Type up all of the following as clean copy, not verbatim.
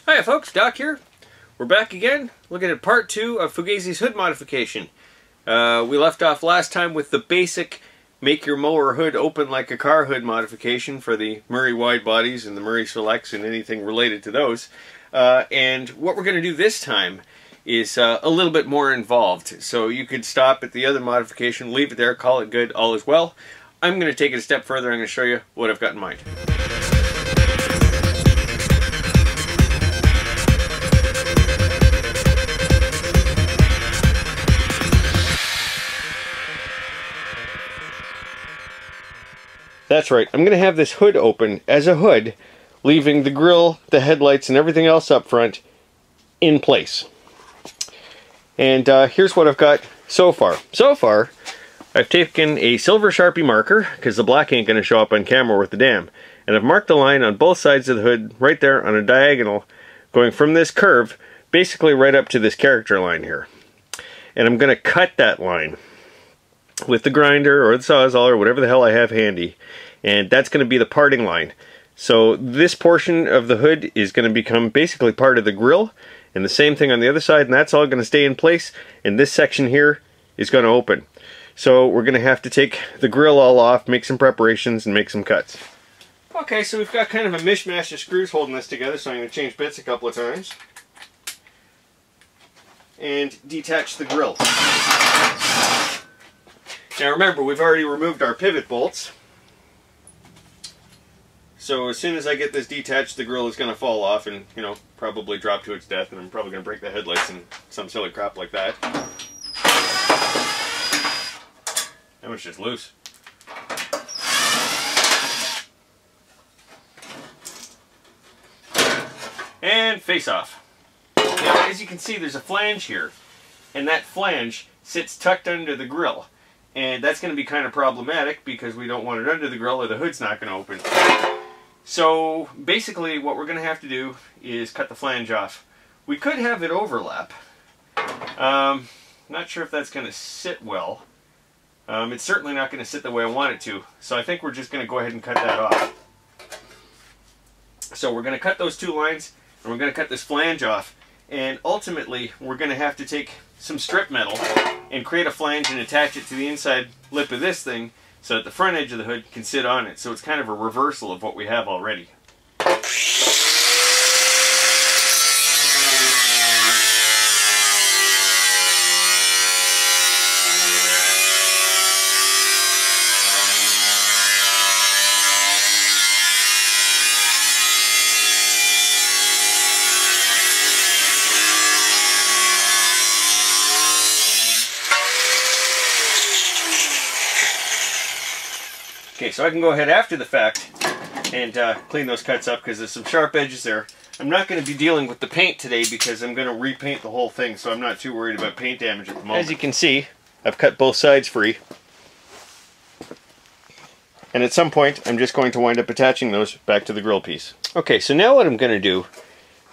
Hi folks, Doc here. We're back again, looking at part 2 of Fugazi's hood modification. We left off last time with the basic make your mower hood open like a car hood modification for the Murray wide bodies and the Murray Selects and anything related to those. And what we're going to do this time is a little bit more involved. So you could stop at the other modification, leave it there, call it good, all is well. I'm going to take it a step further. I'm going to show you what I've got in mind. That's right, I'm going to have this hood open as a hood, leaving the grille, the headlights, and everything else up front in place. And here's what I've got so far. So far, I've taken a silver Sharpie marker, because the black ain't going to show up on camera worth a damn, and I've marked a line on both sides of the hood, right there on a diagonal, going from this curve, basically right up to this character line here. And I'm going to cut that line with the grinder or the Sawzall or whatever the hell I have handy, and that's going to be the parting line. So this portion of the hood is going to become basically part of the grille, and the same thing on the other side, and that's all going to stay in place, and this section here is going to open. So we're going to have to take the grille all off, make some preparations, and make some cuts. Okay, so we've got kind of a mishmash of screws holding this together, so I'm going to change bits a couple of times and detach the grille. Now remember, we've already removed our pivot bolts. So as soon as I get this detached, the grille is going to fall off and, you know, probably drop to its death, and I'm probably going to break the headlights and some silly crap like that. That one's just loose. And face off. Now, as you can see, there's a flange here, and that flange sits tucked under the grille. And that's going to be kind of problematic because we don't want it under the grille or the hood's not going to open. So basically what we're going to have to do is cut the flange off. We could have it overlap. Not sure if that's going to sit well. It's certainly not going to sit the way I want it to. So I think we're just going to go ahead and cut that off. So we're going to cut those two lines and we're going to cut this flange off. And ultimately we're going to have to take some strip metal and create a flange and attach it to the inside lip of this thing so that the front edge of the hood can sit on it. So it's kind of a reversal of what we have already. Okay, so I can go ahead after the fact and clean those cuts up because there's some sharp edges there. I'm not going to be dealing with the paint today because I'm going to repaint the whole thing, so I'm not too worried about paint damage at the moment. As you can see, I've cut both sides free. And at some point, I'm just going to wind up attaching those back to the grill piece. Okay, so now what I'm going to do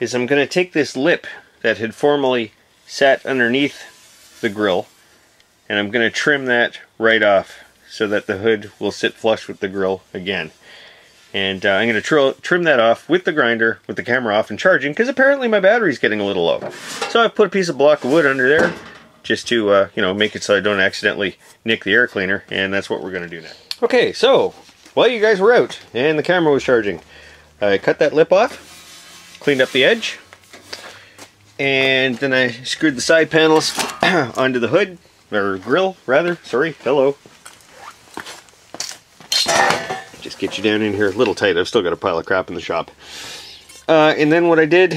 is I'm going to take this lip that had formerly sat underneath the grill, and I'm going to trim that right off, so that the hood will sit flush with the grille again. And I'm going to trim that off with the grinder, with the camera off and charging, because apparently my battery's getting a little low. So I've put a piece of block of wood under there, just to you know, make it so I don't accidentally nick the air cleaner, and that's what we're going to do now. Okay, so while you guys were out and the camera was charging, I cut that lip off, cleaned up the edge, and then I screwed the side panels onto the hood, or grille rather, sorry, hello. Just get you down in here a little tight. I've still got a pile of crap in the shop. And then what I did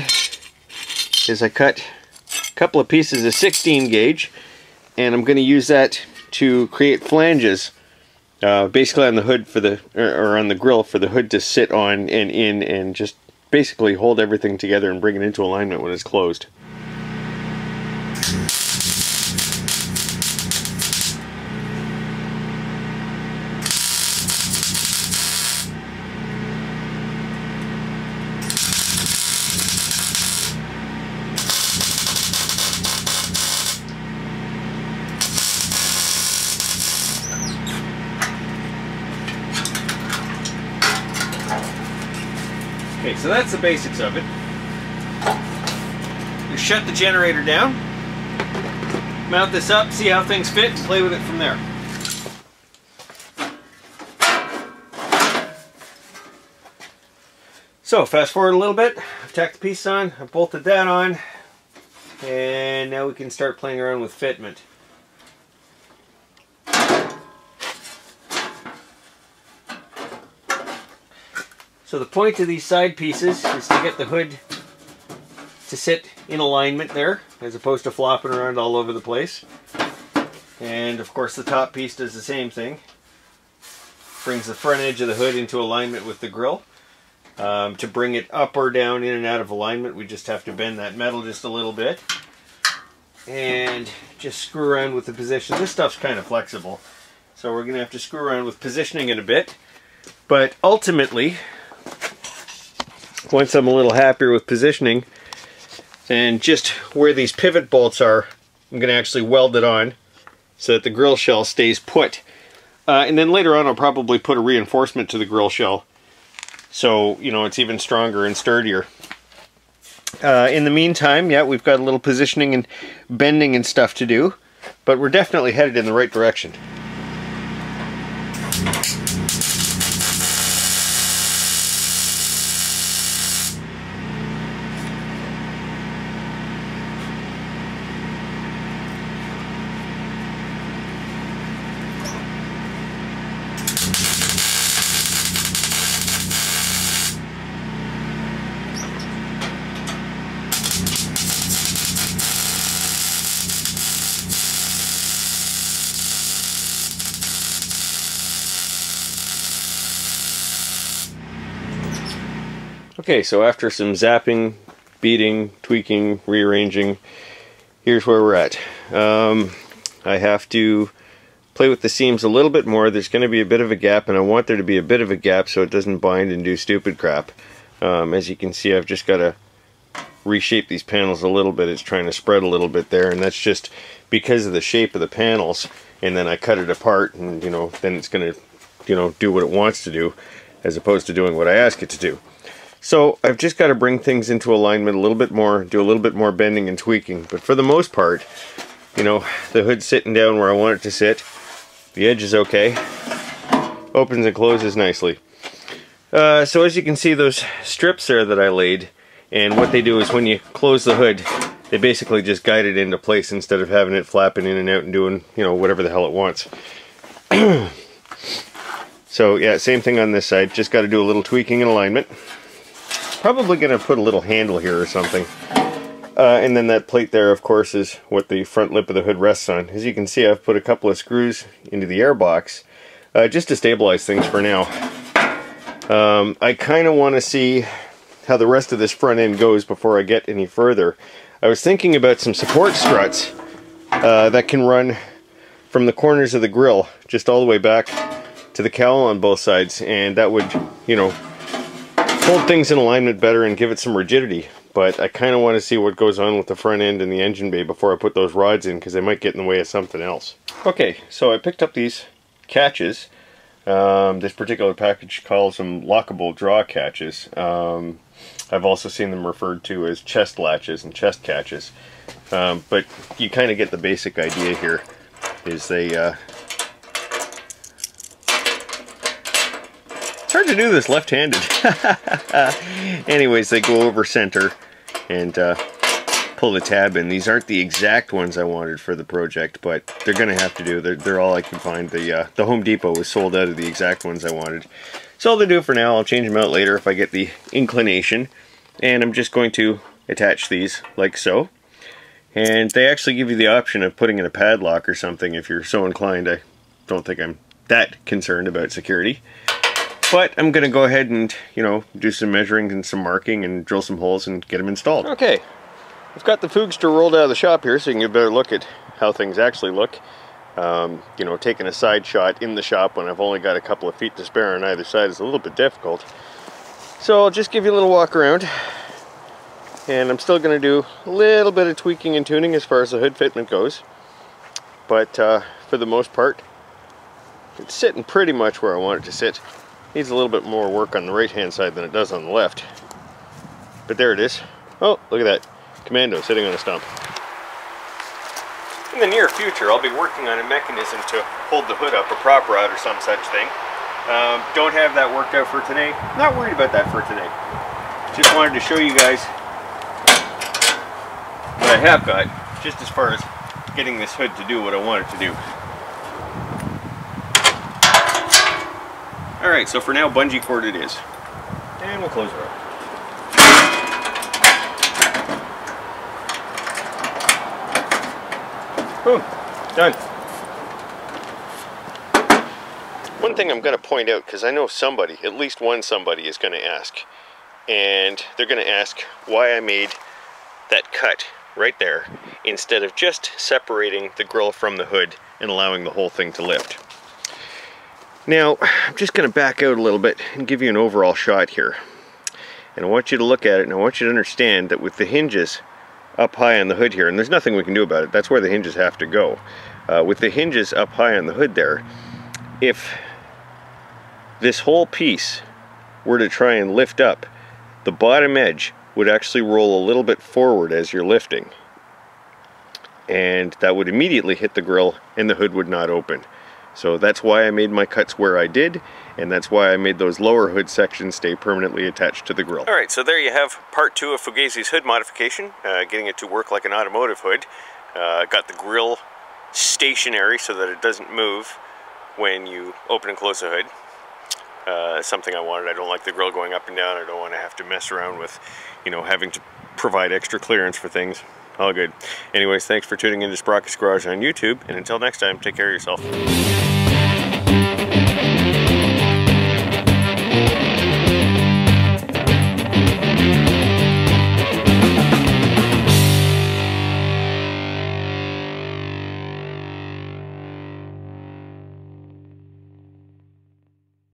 is I cut a couple of pieces of 16 gauge, and I'm going to use that to create flanges, basically on the hood for the, or on the grille for the hood to sit on and in, and just basically hold everything together and bring it into alignment when it's closed. Okay, so that's the basics of it. You shut the generator down, mount this up, see how things fit, and play with it from there. So fast forward a little bit, I've tacked the piece on, I've bolted that on, and now we can start playing around with fitment. So the point of these side pieces is to get the hood to sit in alignment there, as opposed to flopping around all over the place. And of course the top piece does the same thing. Brings the front edge of the hood into alignment with the grille. To bring it up or down, in and out of alignment, we just have to bend that metal just a little bit. And just screw around with the position. This stuff's kind of flexible, so we're going to have to screw around with positioning it a bit. But ultimately, once I'm a little happier with positioning, and just where these pivot bolts are, I'm going to actually weld it on so that the grille shell stays put. And then later on I'll probably put a reinforcement to the grille shell, so, you know, it's even stronger and sturdier. In the meantime, yeah, we've got a little positioning and bending and stuff to do, but we're definitely headed in the right direction. Okay, so after some zapping, beating, tweaking, rearranging, here's where we're at. I have to play with the seams a little bit more. There's going to be a bit of a gap, and I want there to be a bit of a gap so it doesn't bind and do stupid crap. As you can see, I've just got to reshape these panels a little bit. It's trying to spread a little bit there, and that's just because of the shape of the panels. And then I cut it apart, and, you know, then it's going to, you know, do what it wants to do, as opposed to doing what I ask it to do. So I've just got to bring things into alignment a little bit more, do a little bit more bending and tweaking. But for the most part, you know, the hood's sitting down where I want it to sit. The edge is okay. Opens and closes nicely. So as you can see, those strips there that I laid, and what they do is when you close the hood, they basically just guide it into place instead of having it flapping in and out and doing, you know, whatever the hell it wants. So yeah, same thing on this side. Just got to do a little tweaking and alignment. Probably going to put a little handle here or something. And then that plate there, of course, is what the front lip of the hood rests on. As you can see, I've put a couple of screws into the air box just to stabilize things for now. I kind of want to see how the rest of this front end goes before I get any further. I was thinking about some support struts that can run from the corners of the grille just all the way back to the cowl on both sides, and that would, you know, hold things in alignment better and give it some rigidity. But I kind of want to see what goes on with the front end and the engine bay before I put those rods in, because they might get in the way of something else. Okay, so I picked up these catches. This particular package calls them Lockable draw catches. I've also seen them referred to as chest latches and chest catches. But you kind of get the basic idea here, is they... It's hard to do this left-handed. Anyways, they go over center and pull the tab in. These aren't the exact ones I wanted for the project, but they're going to have to do. They're all I can find. The Home Depot was sold out of the exact ones I wanted. So all they do for now. I'll change them out later if I get the inclination. And I'm just going to attach these like so. And they actually give you the option of putting in a padlock or something if you're so inclined. I don't think I'm that concerned about security. But I'm going to go ahead and, you know, do some measuring and some marking and drill some holes and get them installed. Okay, I've got the Fugazi rolled out of the shop here, so you can get a better look at how things actually look. You know, taking a side shot in the shop when I've only got a couple of feet to spare on either side is a little bit difficult. So I'll just give you a little walk around. And I'm still going to do a little bit of tweaking and tuning as far as the hood fitment goes. But for the most part, it's sitting pretty much where I want it to sit. Needs a little bit more work on the right hand side than it does on the left. But there it is. Oh, look at that. Commando sitting on a stump. In the near future, I'll be working on a mechanism to hold the hood up, a prop rod or some such thing. Don't have that worked out for today. Not worried about that for today. Just wanted to show you guys what I have got, just as far as getting this hood to do what I want it to do. Alright, so for now, bungee cord it is. And we'll close her up. Boom. Done. One thing I'm going to point out, because I know somebody, at least one somebody, is going to ask. And they're going to ask why I made that cut right there instead of just separating the grill from the hood and allowing the whole thing to lift. Now, I'm just going to back out a little bit and give you an overall shot here. And I want you to look at it, and I want you to understand that with the hinges up high on the hood here, and there's nothing we can do about it, that's where the hinges have to go. With the hinges up high on the hood there, if this whole piece were to try and lift up, the bottom edge would actually roll a little bit forward as you're lifting. And that would immediately hit the grill and the hood would not open. So that's why I made my cuts where I did, and that's why I made those lower hood sections stay permanently attached to the grill. Alright, so there you have part 2 of Fugazi's hood modification, getting it to work like an automotive hood. Got the grill stationary so that it doesn't move when you open and close the hood. Something I wanted. I don't like the grill going up and down. I don't want to have to mess around with, you know, having to provide extra clearance for things. All good. Anyways, thanks for tuning into Sprocket's Garage on YouTube, and until next time, take care of yourself.